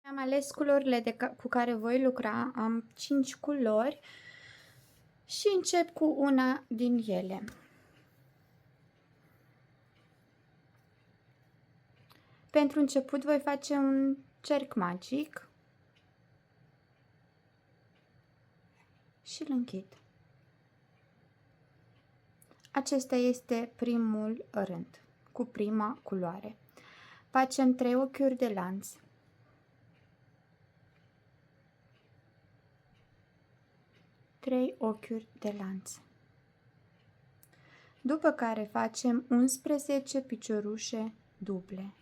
Am ales culorile cu care voi lucra, am 5 culori și încep cu una din ele. Pentru început voi face un cerc magic și îl închid. Acesta este primul rând, cu prima culoare. Facem 3 ochiuri de lanț. Trei ochiuri de lanț. După care facem 11 piciorușe duble.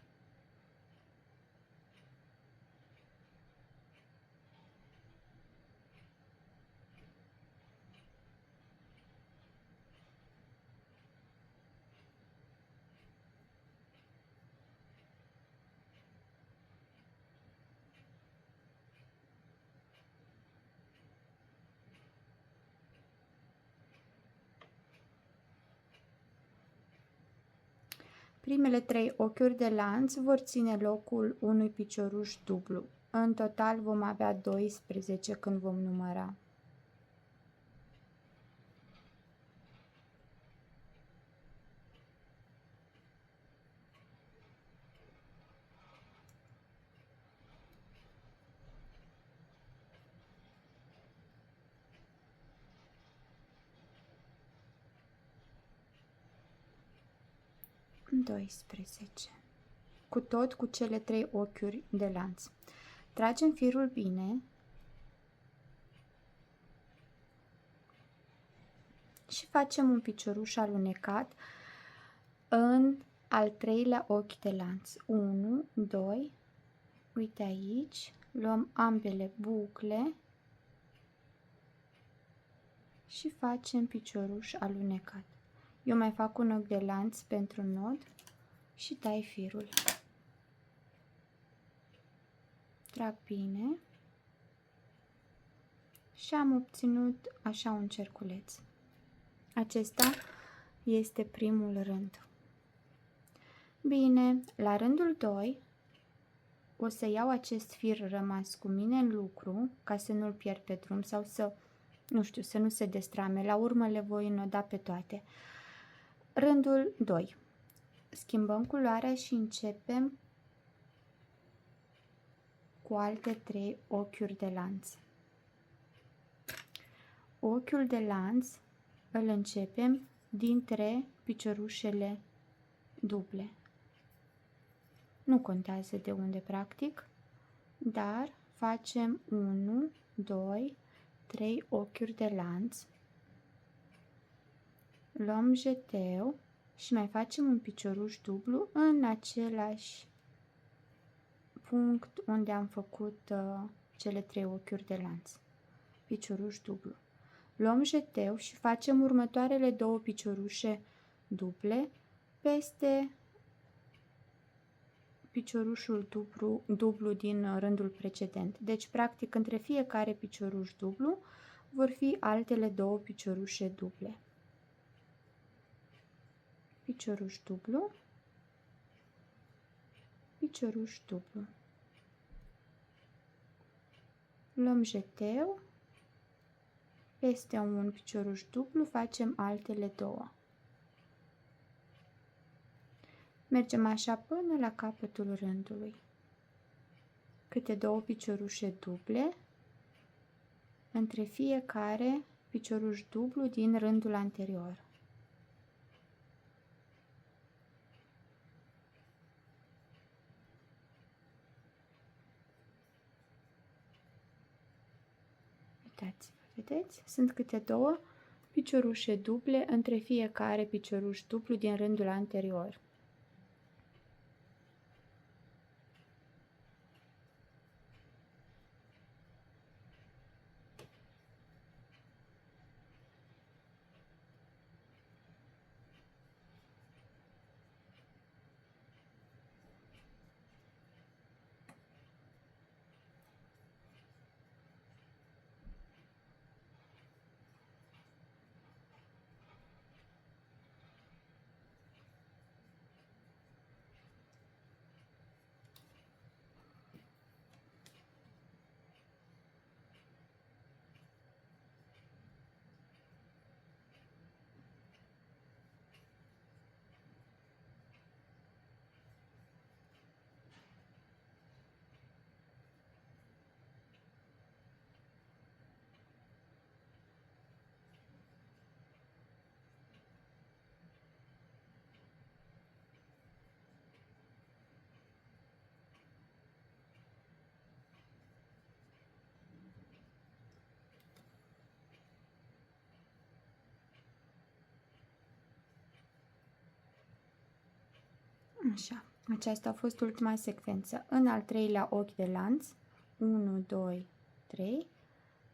Primele 3 ochiuri de lanț vor ține locul unui picioruș dublu. În total vom avea 12 când vom număra. Cu cele 3 ochiuri de lanț. Tragem firul bine și facem un picioruș alunecat în al treilea ochi de lanț. 1, 2, uite aici, luăm ambele bucle și facem picioruș alunecat. Eu mai fac un ochi de lanț pentru nod și tai firul. Trag bine și am obținut așa un cerculeț. Acesta este primul rând. Bine, la rândul 2 o să iau acest fir rămas cu mine în lucru ca să nu-l pierd pe drum sau să nu se destrame. La urmă le voi înnoda pe toate. Rândul 2. Schimbăm culoarea și începem cu alte 3 ochiuri de lanț. Ochiul de lanț îl începem dintre piciorușele duble. Nu contează de unde practic, dar facem 1, 2, 3 ochiuri de lanț. Luăm jeteu și mai facem un picioruș dublu în același punct unde am făcut cele 3 ochiuri de lanț. Picioruș dublu. Luăm jeteu și facem următoarele 2 piciorușe duble peste piciorușul dublu din rândul precedent. Deci, practic, între fiecare picioruș dublu vor fi altele 2 piciorușe duble. Picioruș dublu, picioruș dublu. Luăm jeteu, peste un picioruș dublu facem altele 2. Mergem așa până la capătul rândului. Câte 2 piciorușe duble între fiecare picioruș dublu din rândul anterior. Uitați-vă, vedeți? Sunt câte 2 piciorușe duble între fiecare picioruș dublu din rândul anterior. Așa, aceasta a fost ultima secvență. În al treilea ochi de lanț, 1, 2, 3,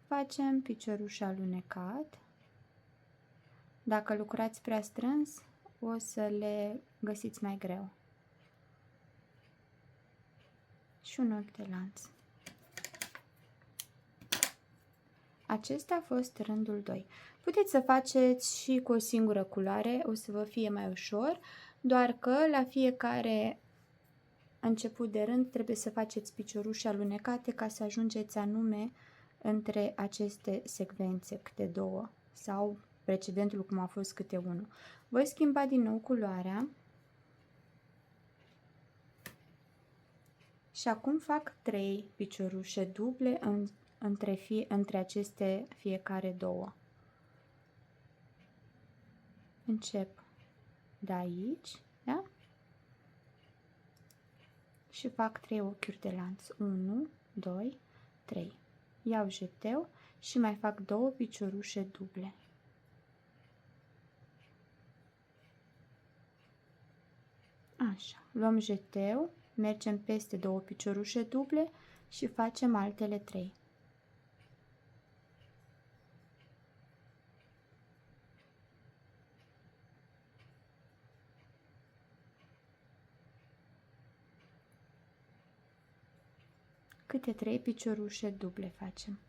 facem picioruș alunecat. Dacă lucrați prea strâns, o să le găsiți mai greu. Și un ochi de lanț. Acesta a fost rândul 2. Puteți să faceți și cu o singură culoare, o să vă fie mai ușor, doar că la fiecare început de rând trebuie să faceți piciorușe alunecate ca să ajungeți anume între aceste secvențe, câte două, sau precedentul cum a fost câte unul. Voi schimba din nou culoarea și acum fac 3 piciorușe duble între aceste fiecare două. Încep de aici, da? Și fac 3 ochiuri de lanț. 1, 2, 3. Iau jeteu și mai fac 2 piciorușe duble. Așa, luăm jeteu, mergem peste 2 piciorușe duble și facem altele 3. Câte 3 piciorușe duble facem.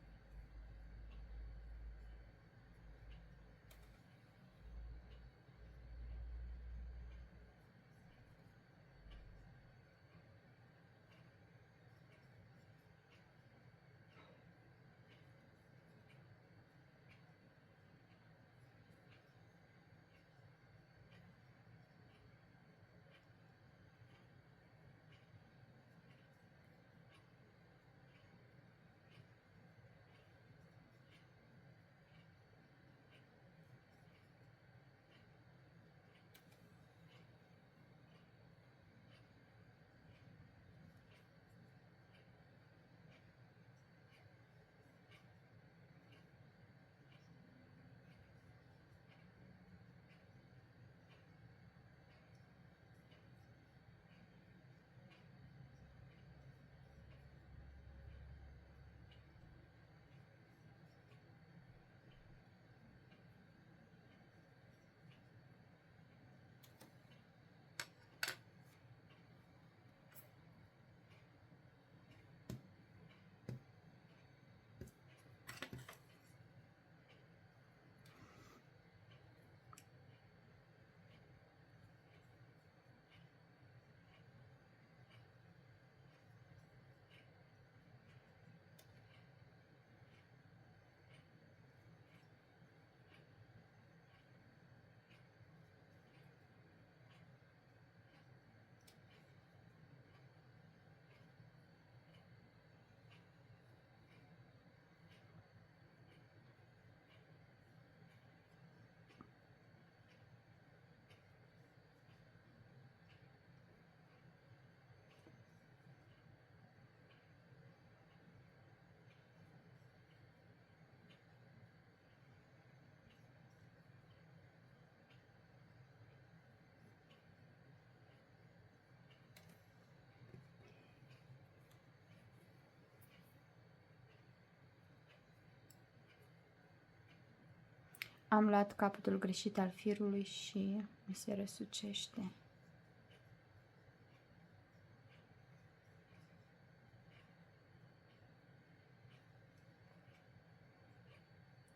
Am luat capătul greșit al firului și mi se răsucește.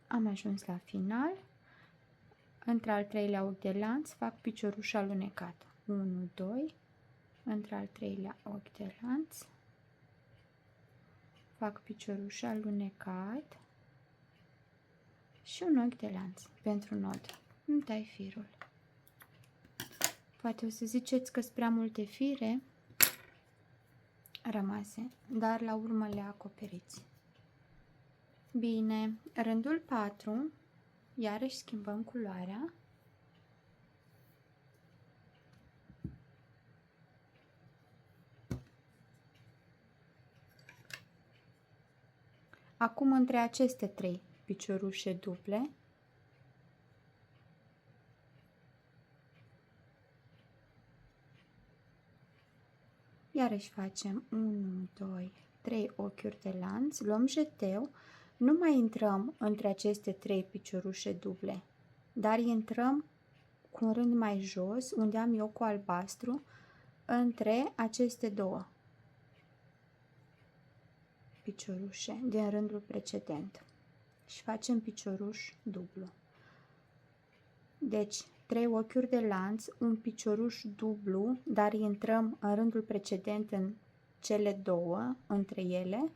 Am ajuns la final. Între al treilea ochi de lanț fac picioruș alunecat. 1, 2. Între al treilea ochi de lanț fac picioruș alunecat și un ochi de lanț pentru nod. Îmi tai firul. Poate o să ziceți că sunt prea multe fire rămase, dar la urmă le acoperiți. Bine, rândul 4, iarăși schimbăm culoarea. Acum între aceste 3 piciorușe duble Iarăși facem 1, 2, 3 ochiuri de lanț, luăm jeteu, nu mai intrăm între aceste 3 piciorușe duble, dar intrăm cu un rând mai jos, unde am eu cu albastru, între aceste două piciorușe din rândul precedent și facem picioruș dublu. Deci 3 ochiuri de lanț, un picioruș dublu, dar intrăm în rândul precedent în cele două, între ele,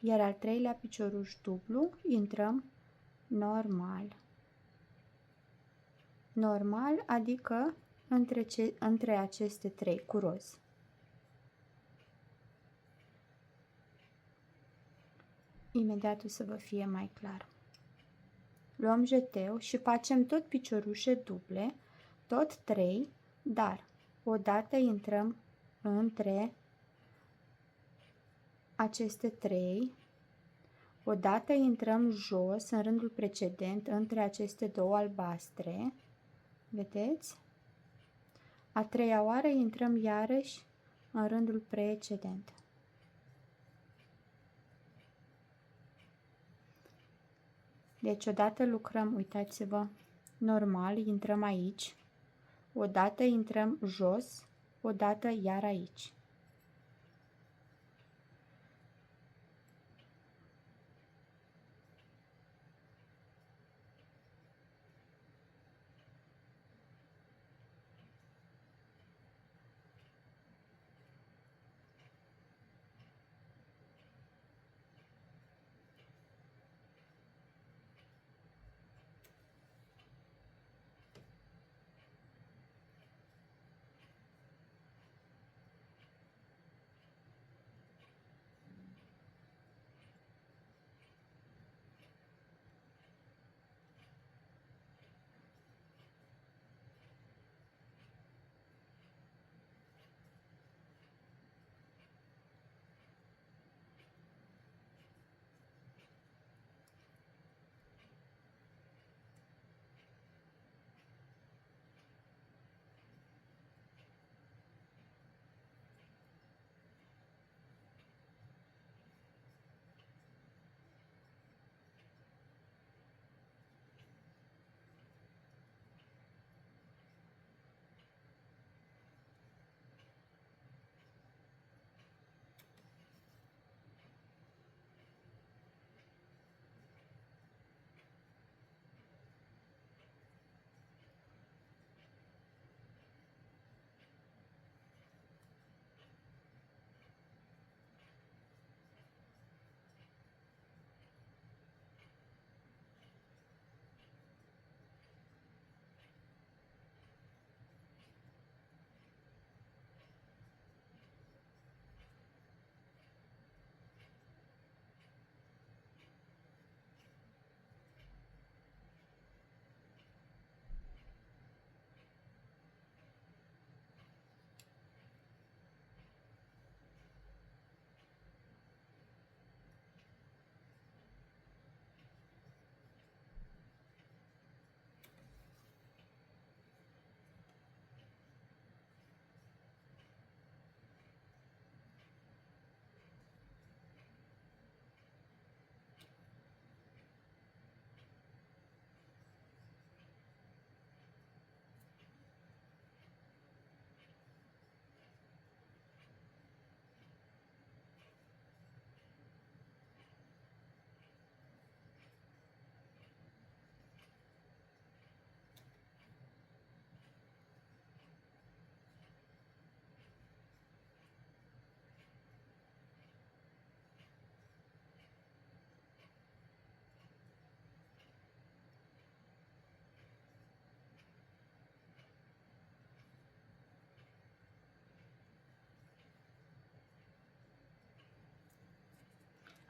iar al treilea picioruș dublu, intrăm normal. Normal, adică între aceste 3 cu roz. Imediat o să vă fie mai clar. Luăm jeteu și facem tot piciorușe duble, tot 3, dar odată intrăm între aceste 3, odată intrăm jos în rândul precedent între aceste două albastre, vedeți? A treia oară intrăm iarăși în rândul precedent. Deci odată lucrăm, uitați-vă, normal, intrăm aici, odată intrăm jos, odată iar aici.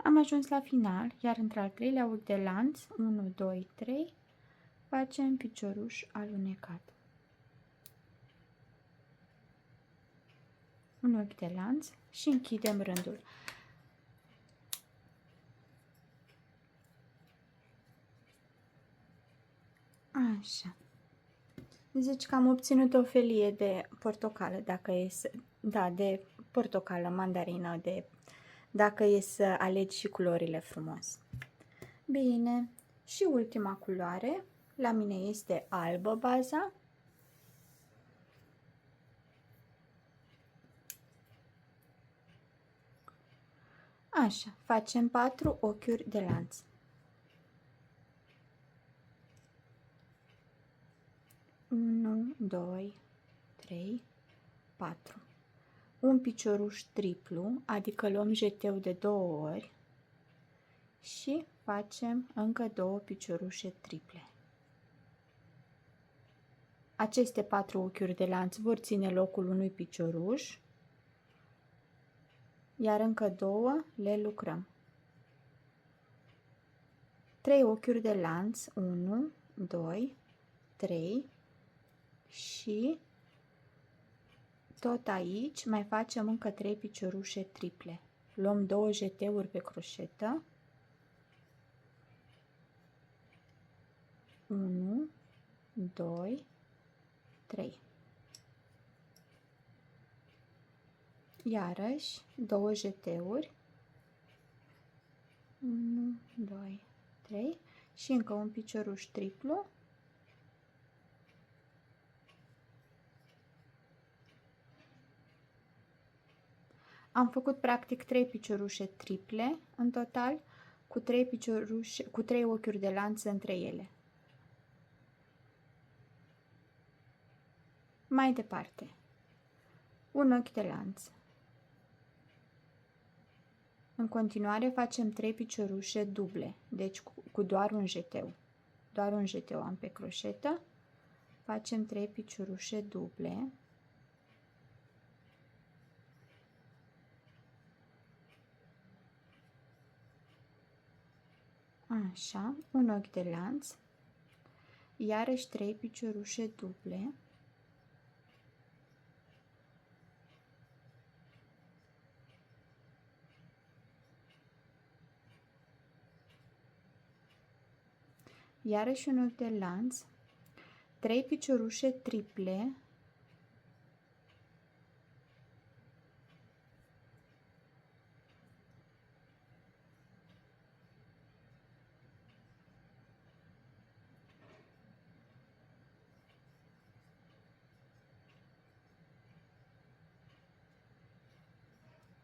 Am ajuns la final, iar între al treilea unghi de lanț, 1, 2, 3, facem picioruș alunecat. Un ochi de lanț și închidem rândul. Așa. Zici că am obținut o felie de portocală, dacă e să, da, de portocală, mandarină, dacă e să alegi și culorile frumos. Bine, și ultima culoare, la mine este albă baza. Așa, facem 4 ochiuri de lanț. 1, 2, 3, 4. Un picioruș triplu, adică luăm jeteu de 2 ori și facem încă 2 piciorușe triple. Aceste 4 ochiuri de lanț vor ține locul unui picioruș, iar încă 2 le lucrăm. 3 ochiuri de lanț, 1, 2, 3 și tot aici mai facem încă 3 piciorușe triple. Luăm 2 jeteuri pe croșetă, 1, 2, 3. Iarăși 2 jeteuri, 1, 2, 3 și încă un picioruș triplu. Am făcut practic 3 piciorușe triple în total, cu 3 ochiuri de lanț între ele. Mai departe, un ochi de lanț. În continuare facem 3 piciorușe duble, deci cu doar un jeteu. Doar un jeteu am pe croșetă. Facem 3 piciorușe duble. Așa, un ochi de lanț. Iarăși 3 piciorușe duble. Iarăși un ochi de lanț, 3 piciorușe triple,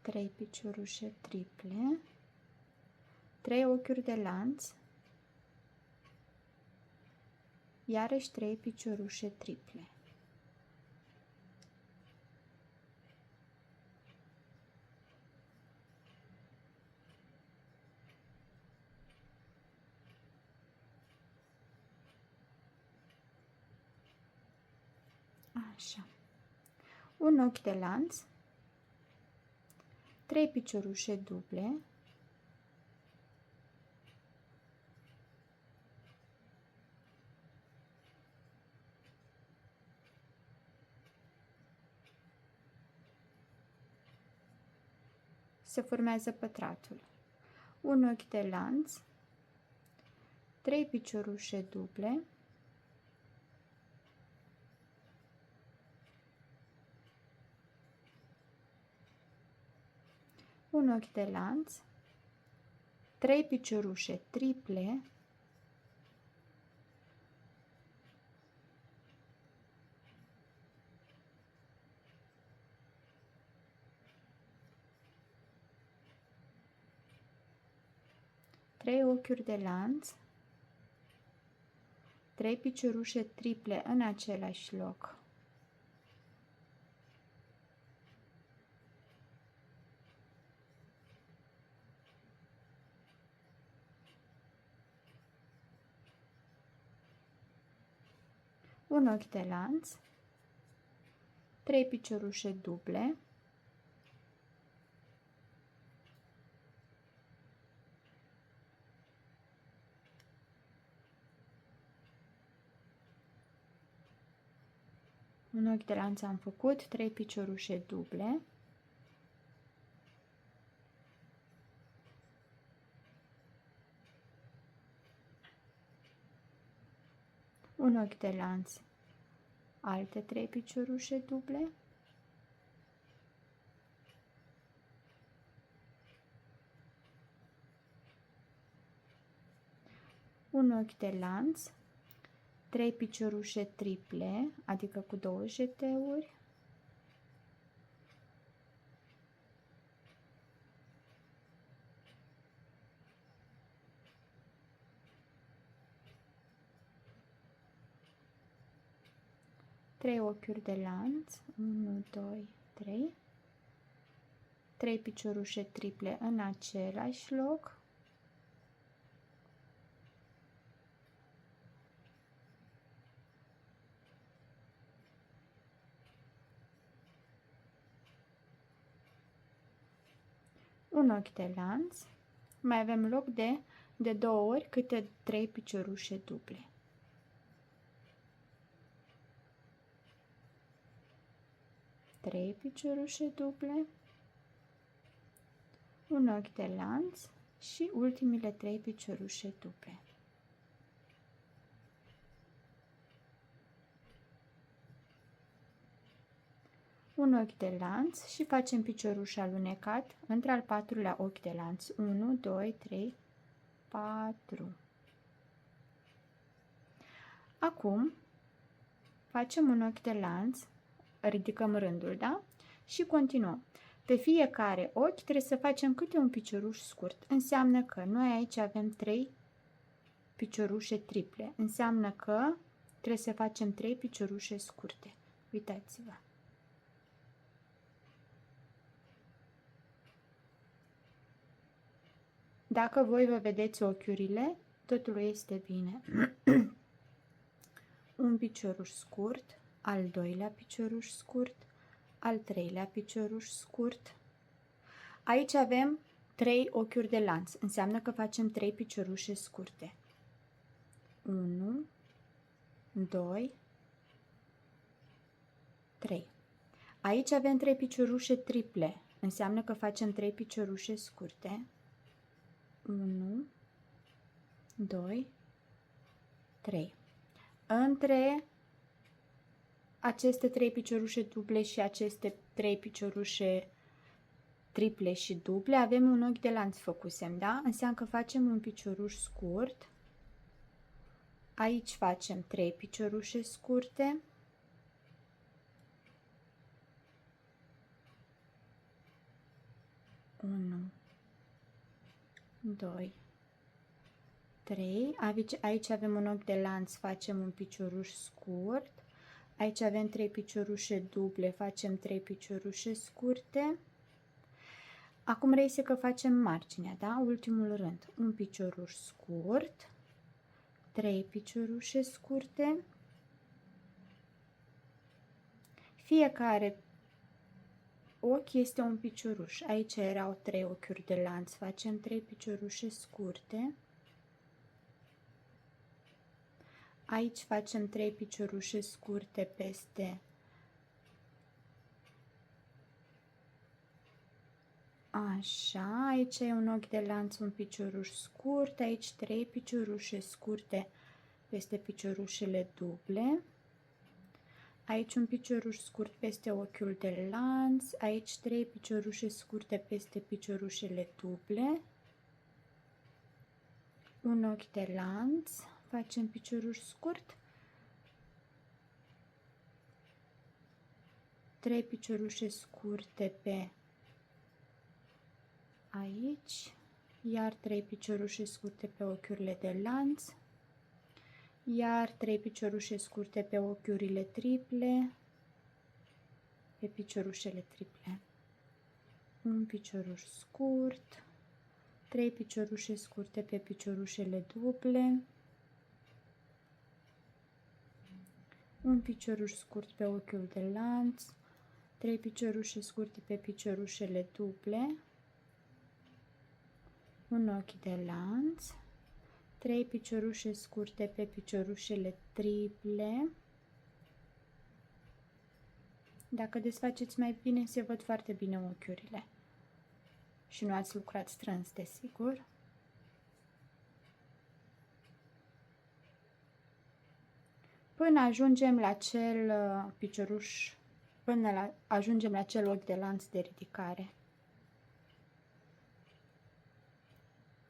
trei piciorușe triple, 3 ochiuri de lanț, iarăși 3 piciorușe triple. Așa. Un ochi de lanț, 3 piciorușe duble, se formează pătratul. Un ochi de lanț, 3 piciorușe duble, un ochi de lanț, 3 piciorușe triple, trei ochiuri de lanț, 3 piciorușe triple în același loc. Un ochi de lanț, 3 piciorușe duble, un ochi de lanț am făcut, 3 piciorușe duble, un ochi de lanț, alte 3 piciorușe duble, un ochi de lanț, 3 piciorușe triple, adică cu 2 jeteuri, trei ochiuri de lanț, 1, 2, 3, 3 piciorușe triple în același loc, un ochi de lanț, mai avem loc de 2 ori câte 3 piciorușe duble. Trei piciorușe duble, un ochi de lanț și ultimile 3 piciorușe duble. Un ochi de lanț și facem picioruș alunecat între al patrulea ochi de lanț. 1, 2, 3, 4. Acum facem un ochi de lanț, ridicăm rândul, da? Și continuăm. Pe fiecare ochi trebuie să facem câte un picioruș scurt. Înseamnă că noi aici avem 3 piciorușe triple. Înseamnă că trebuie să facem 3 piciorușe scurte. Uitați-vă. Dacă voi vă vedeți ochiurile, totul este bine. Un picioruș scurt, al doilea picioruș scurt, al treilea picioruș scurt. Aici avem 3 ochiuri de lanț. Înseamnă că facem 3 piciorușe scurte. 1, 2, 3. Aici avem 3 piciorușe triple. Înseamnă că facem 3 piciorușe scurte. 1, 2, 3. Între aceste 3 piciorușe duble și aceste 3 piciorușe triple și duble avem un ochi de lanț făcusem, da? Înseamnă că facem un picioruș scurt. Aici facem 3 piciorușe scurte. Unu, 2, 3. Aici avem un ochi de lanț, facem un picioruș scurt. Aici avem 3 piciorușe duble, facem 3 piciorușe scurte. Acum reiese că facem marginea, da? Ultimul rând, un picioruș scurt, 3 piciorușe scurte. Fiecare ochi este un picioruș. Aici erau 3 ochiuri de lanț, facem 3 piciorușe scurte. Aici facem 3 piciorușe scurte peste așa, aici e un ochi de lanț, un picioruș scurt, aici 3 piciorușe scurte peste piciorușele duble. Aici un picioruș scurt peste ochiul de lanț, aici 3 piciorușe scurte peste piciorușele duble. Un ochi de lanț, facem picioruș scurt, 3 piciorușe scurte pe aici, iar 3 piciorușe scurte pe ochiurile de lanț, iar 3 piciorușe scurte pe ochiurile triple, pe piciorușele triple. Un picioruș scurt, 3 piciorușe scurte pe piciorușele duble, un picioruș scurt pe ochiul de lanț, 3 piciorușe scurte pe piciorușele duble, un ochi de lanț, 3 piciorușe scurte pe piciorușele triple. Dacă desfaceți mai bine, se văd foarte bine ochiurile. Și nu ați lucrat strâns, desigur. până ajungem la cel picioruș, ajungem la cel ochi de lanț de ridicare.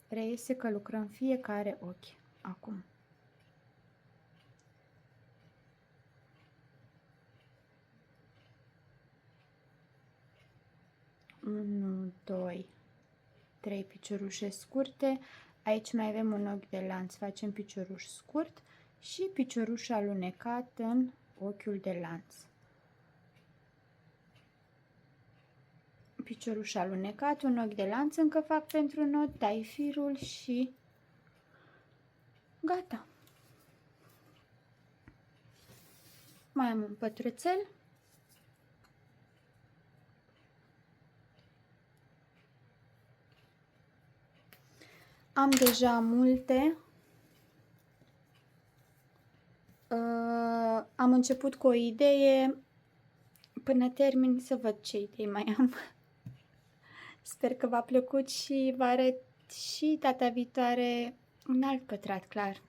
Reiese că lucrăm fiecare ochi acum. Unu, 2, 3 piciorușe scurte. Aici mai avem un ochi de lanț. Facem picioruș scurt și picioruș alunecat în ochiul de lanț. Picioruș alunecat, un ochi de lanț încă fac pentru nod, tai firul și gata. Mai am un pătrățel. Am deja multe. Am început cu o idee. Până termin să văd ce idei mai am. Sper că v-a plăcut și vă arăt și data viitoare un alt pătrat clar.